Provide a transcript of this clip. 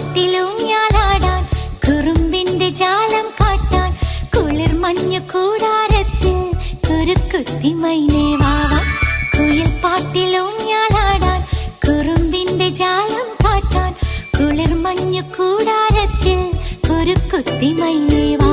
പാട്ടിലൂഞ്ഞാലാടാൻ കുറുമ്പിന്റെ ജാലം കാട്ടാൻ കുളിർ മഞ്ഞു കൂടാരത്തിൽ കുരുക്കുത്തി മൈനേ വാവാ. കുയിൽ പാട്ടിലൂഞ്ഞാലാടാൻ കുറുമ്പിന്റെ ജാലം കാട്ടാൻ കുളിർ മഞ്ഞു കൂടാരത്തിൽ കുരുക്കുത്തി മൈനേ വാ.